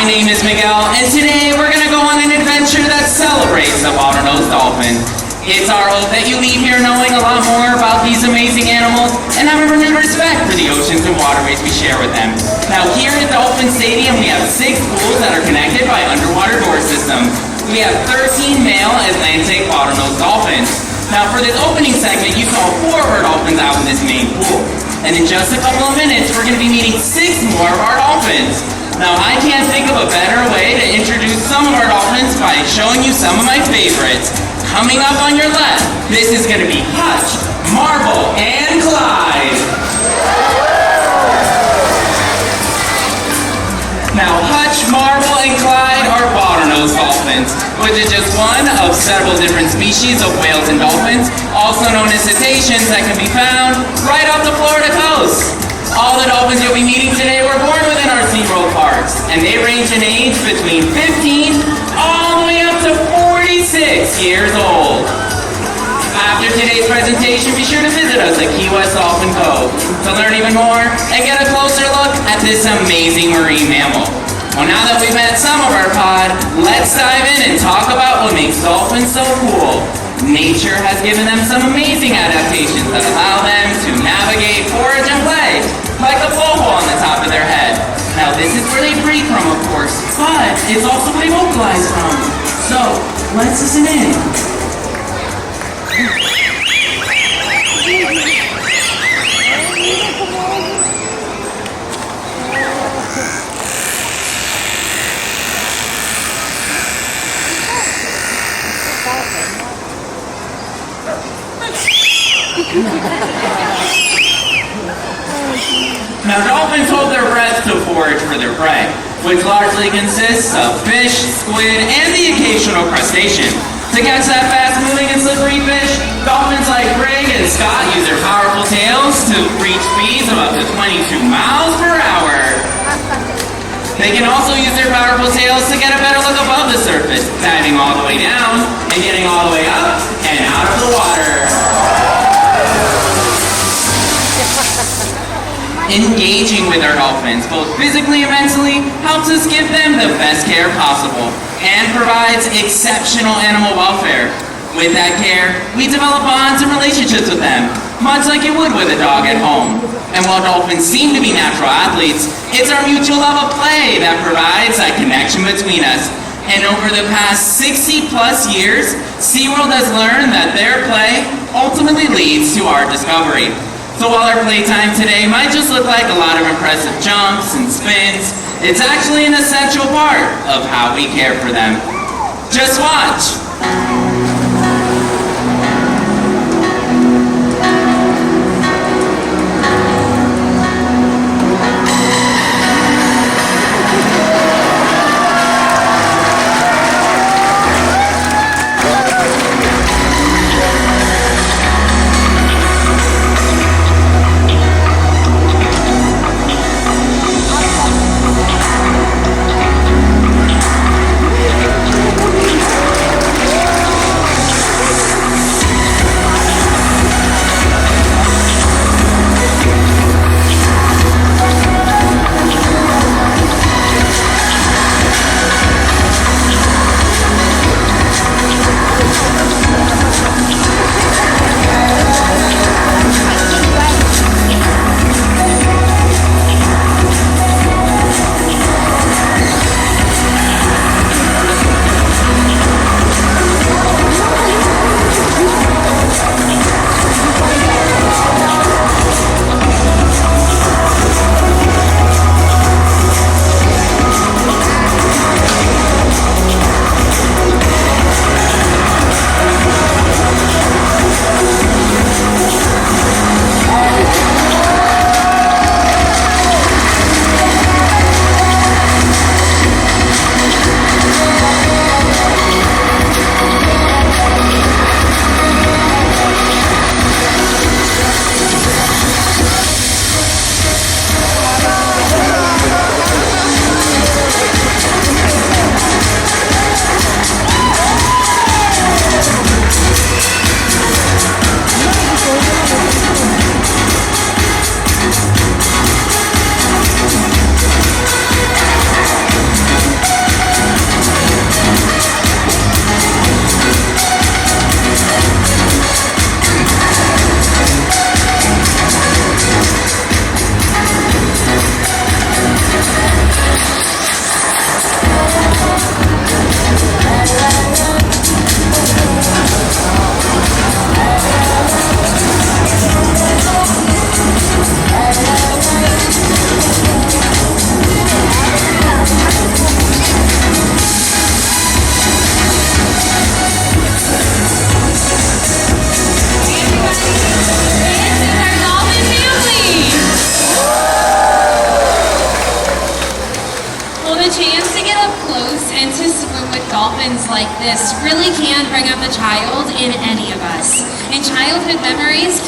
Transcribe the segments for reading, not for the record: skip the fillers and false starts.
My name is Miguel, and today we're going to go on an adventure that celebrates the bottlenose dolphin. It's our hope that you leave here knowing a lot more about these amazing animals and have a renewed respect for the oceans and waterways we share with them. Now here at Dolphin Stadium, we have 6 pools that are connected by underwater door systems. We have 13 male Atlantic bottlenose dolphins. Now for this opening segment, you saw 4 of our dolphins out in this main pool. And in just a couple of minutes, we're going to be meeting 6 more of our dolphins. Now, I can't think of a better way to introduce some of our dolphins by showing you some of my favorites. Coming up on your left, this is going to be Hutch, Marble, and Clyde. Now, Hutch, Marble, and Clyde are bottlenose dolphins, which is just one of several different species of whales and dolphins, also known as cetaceans, that can be found right off the Florida coast. All the dolphins you'll be meeting today were born within our SeaWorld parks, and they range in age between 15 all the way up to 46 years old. After today's presentation, be sure to visit us at Key West Dolphin Cove to learn even more and get a closer look at this amazing marine mammal. Well, now that we've met some of our pod, let's dive in and talk about what makes dolphins so cool. Nature has given them some amazing adaptations that allow them to navigate, forage, and play, like the blowhole on the top of their head. Now, this is where they breathe from, of course, but it's also where they vocalize from. So, let's listen in. Now, dolphins hold their breath to forage for their prey, which largely consists of fish, squid, and the occasional crustacean. To catch that fast-moving and slippery fish, dolphins like Brigg and Scott use their powerful tails to reach speeds of up to 22 miles per hour. They can also use their powerful tails to get a better look above the surface, diving all the way down and getting all the way up and out of the water. Engaging with our dolphins, both physically and mentally, helps us give them the best care possible and provides exceptional animal welfare. With that care, we develop bonds and relationships with them, much like you would with a dog at home. And while dolphins seem to be natural athletes, it's our mutual love of play that provides that connection between us. And over the past 60 plus years, SeaWorld has learned that their play ultimately leads to our discovery. So while our playtime today might just look like a lot of impressive jumps and spins, it's actually an essential part of how we care for them. Just watch.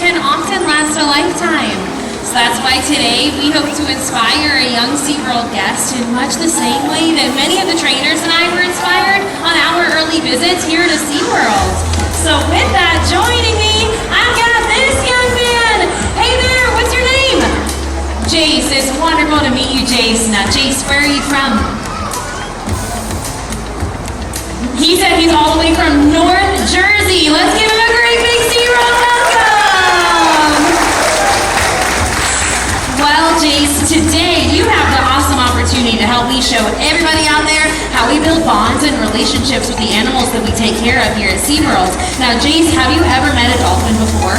can often last a lifetime. So that's why today we hope to inspire a young SeaWorld guest in much the same way that many of the trainers and I were inspired on our early visits here to SeaWorld. So with that, joining me, I've got this young man. Hey there, what's your name? Jace. It's wonderful to meet you, Jace. Now, Jace, where are you from? He said he's all the way from North Jersey. Let's give him a great big SeaWorld welcome. Well, Jace, today you have the awesome opportunity to help me show everybody out there how we build bonds and relationships with the animals that we take care of here at SeaWorld. Now, Jace, have you ever met a dolphin before?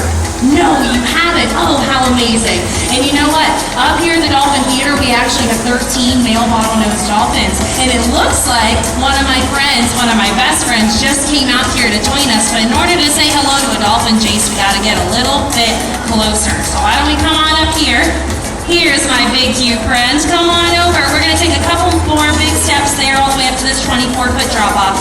No, you haven't. Oh, how amazing. And you know what? Up here in the Dolphin Theater, we actually have 13 male bottlenose dolphins. And it looks like one of my friends, one of my best friends, just came out here to join us. But in order to say hello to a dolphin, Jace, we got to get a little bit closer. So why don't we come on up here? Here's my big cute friend. Come on over. We're going to take a couple more big steps there all the way up to this 24-foot drop-off.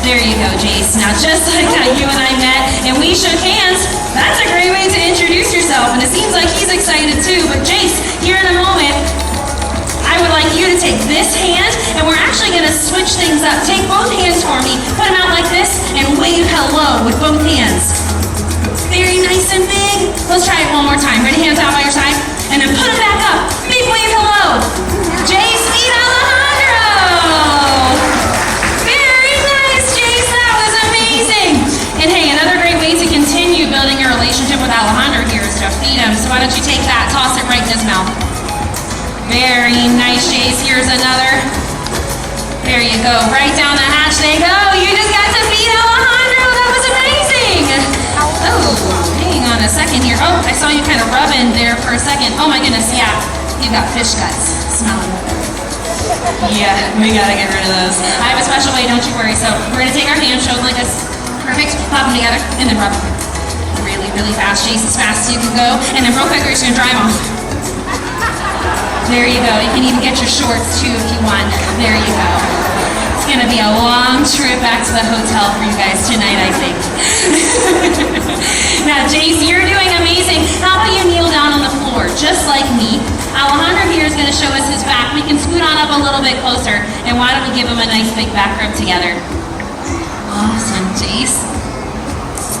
There you go, Jace. Now, just like how you and I met and we shook hands, that's a great way to introduce yourself. And it seems like he's excited too. But Jace, here in a moment, I would like you to take this hand, and we're actually going to switch things up. Take both hands for me, put them out like this, and wave hello with both hands. Very nice and big. Let's try it one more time. Ready? Hands out by your side. And then put them back up. Big wave hello. Jace, meet Alejandro. Very nice, Jace. That was amazing. And hey, another great way to continue building your relationship with Alejandro here is to feed him. So why don't you take that, toss it right in his mouth. Very nice, Jace. Here's another. There you go. Right down the hatch they go. You just got to feed Alejandro. That was amazing. Oh, hang on a second here. Oh, I saw you kind of rubbing there for a second. Oh my goodness, yeah. You got fish guts. Smell them. Yeah, we gotta get rid of those. I have a special way, don't you worry. So we're gonna take our hands, show them like this. Perfect. Pop them together and then rub them. Really, really fast, Jace, as fast as you can go. And then real quick, we're just gonna dry them off. There you go. You can even get your shorts too if you want. There you go. It's gonna be a long trip back to the hotel for you guys tonight, I think. Now, Jace, you're doing amazing. How about you kneel down on the floor, just like me? Alejandro here is gonna show us his back. We can scoot on up a little bit closer, and why don't we give him a nice big back rub together? Awesome, Jace.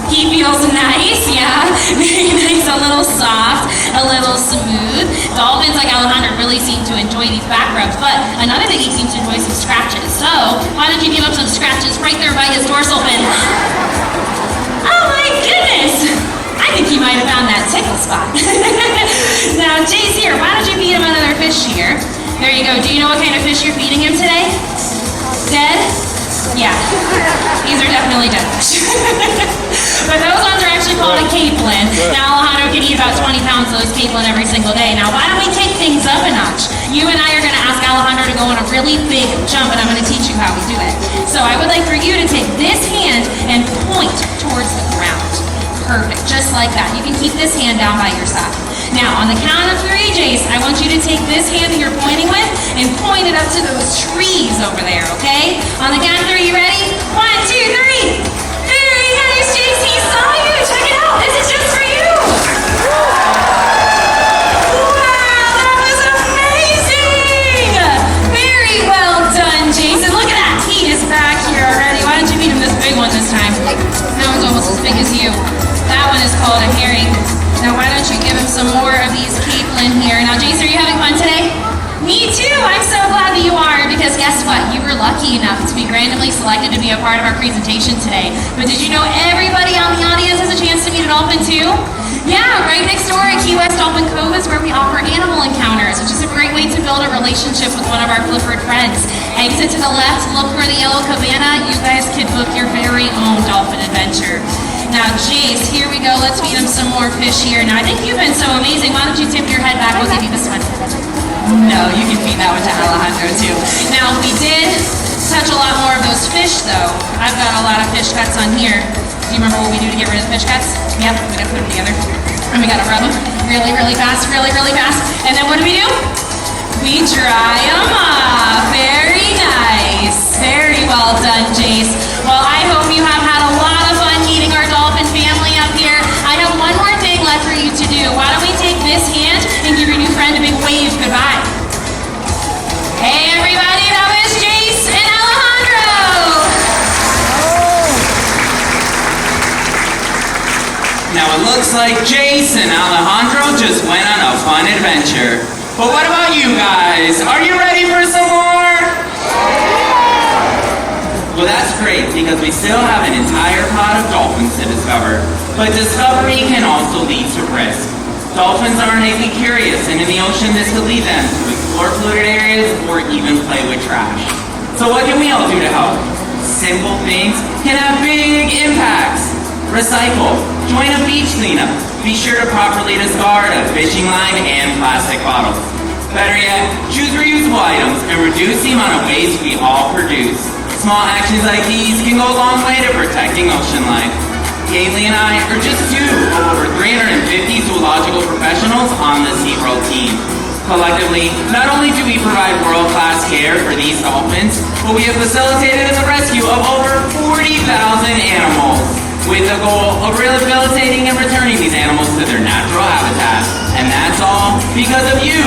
He feels nice, yeah. Very nice, a little soft, a little smooth. Dolphins like Alejandro really seem to enjoy these back rubs, but another thing, he seems to enjoy some scratches. So why don't you give him some scratches right there by his dorsal fin? Oh my goodness! I think he might have found that tickle spot. Now, Jace here, why don't you feed him another fish here? There you go. Do you know what kind of fish you're feeding him today? Dead? Yeah, these are definitely dead fish. But those ones are actually called a capelin. Now, Alejandro can eat about 20 pounds of those capelin every single day. Now, why don't we take things up a notch? You and I are going to ask Alejandro to go on a really big jump, and I'm going to teach you how we do it. So I would like for you to take this hand and point towards the ground. Perfect, just like that. You can keep this hand down by your side. Now, on the count of 3, Jace, I want you to take this hand that you're pointing with and point it up to those trees over there, okay? On the count of 3, you ready? 1, 2, 3. Very nice, Jace. He saw you. Check it out. This is just for you. Wow, that was amazing. Very well done, Jace. And look at that. He is back here already. Why don't you feed him this big one this time? That one's almost as big as you. That one is called a herring. Now, why don't you give him some more of these capelin here? Now, Jace, are you having fun today? Me too. I'm so glad that you are, because guess what? You were lucky enough to be randomly selected to be a part of our presentation today. But did you know everybody out in the audience has a chance to meet a dolphin too? Yeah, right next door at Key West Dolphin Cove is where we offer animal encounters, which is a great way to build a relationship with one of our Clifford friends. Exit to the left, look for the yellow cabana. You guys could book your very own dolphin adventure. Now, Jace, here we go. Let's feed him some more fish here. Now, I think you've been so amazing. Why don't you tip your head back? We'll give you this one. No, you can feed that one to Alejandro, too. Now, we did touch a lot more of those fish, though. I've got a lot of fish guts on here. Do you remember what we do to get rid of the fish guts? Yep, we gotta put them together. And we gotta rub them really, really fast, really, really fast. And then what do? We dry them off. Very nice. Very well done, Jace. Well, I hope you have had a lot of fun meeting our dolphin family up here. I have one more thing left like Jason and Alejandro just went on a fun adventure. But what about you guys? Are you ready for some more? Well, that's great because we still have an entire pod of dolphins to discover. But discovery can also lead to risk. Dolphins are innately curious, and in the ocean this could lead them to explore polluted areas or even play with trash. So what can we all do to help? Simple things can have big impacts. Recycle. Join a beach cleanup. Be sure to properly discard a fishing line and plastic bottles. Better yet, choose reusable items and reduce the amount of waste we all produce. Small actions like these can go a long way to protecting ocean life. Kaylee and I are just two of over 350 zoological professionals on the SeaWorld team. Collectively, not only do we provide world-class care for these dolphins, but we have facilitated the rescue of over 40,000 animals, with the goal of rehabilitating and returning these animals to their natural habitat. And that's all because of you.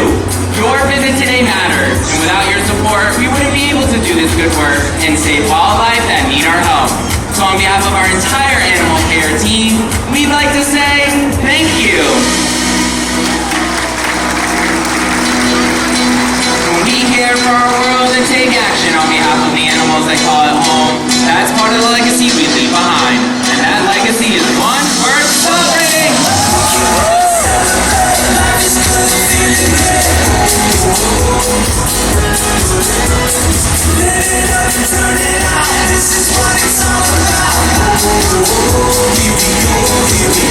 Your visit today matters, and without your support, we wouldn't be able to do this good work and save wildlife that need our help. So on behalf of our entire animal care team, we'd like to say thank you. When we care for our world and take action on behalf of the animals that call it home, that's part of the legacy we leave behind. And that legacy is one worth celebrating. Turn it out, this is what it's all about. Here we go all around the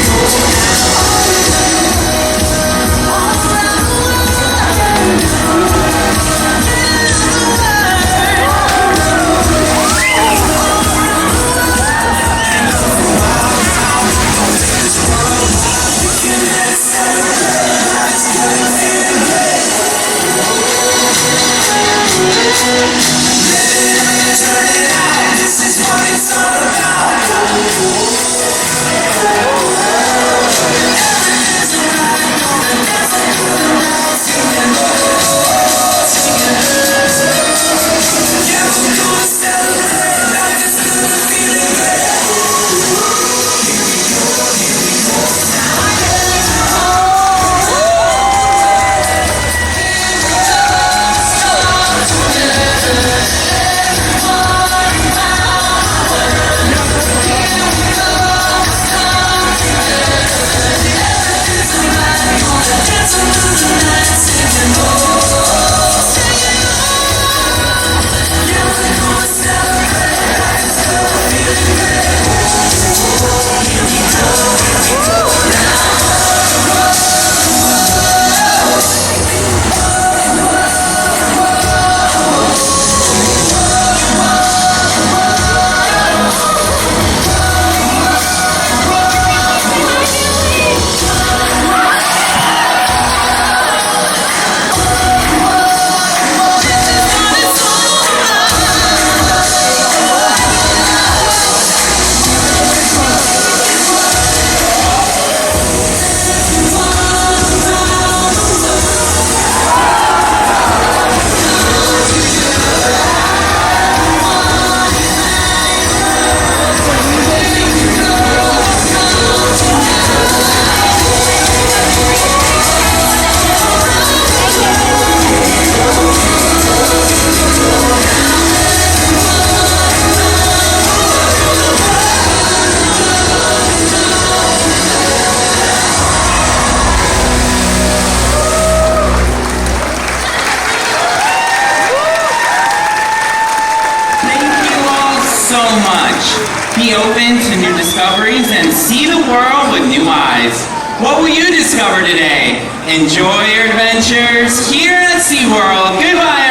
Be open to new discoveries and see the world with new eyes. What will you discover today? Enjoy your adventures here at SeaWorld. Goodbye,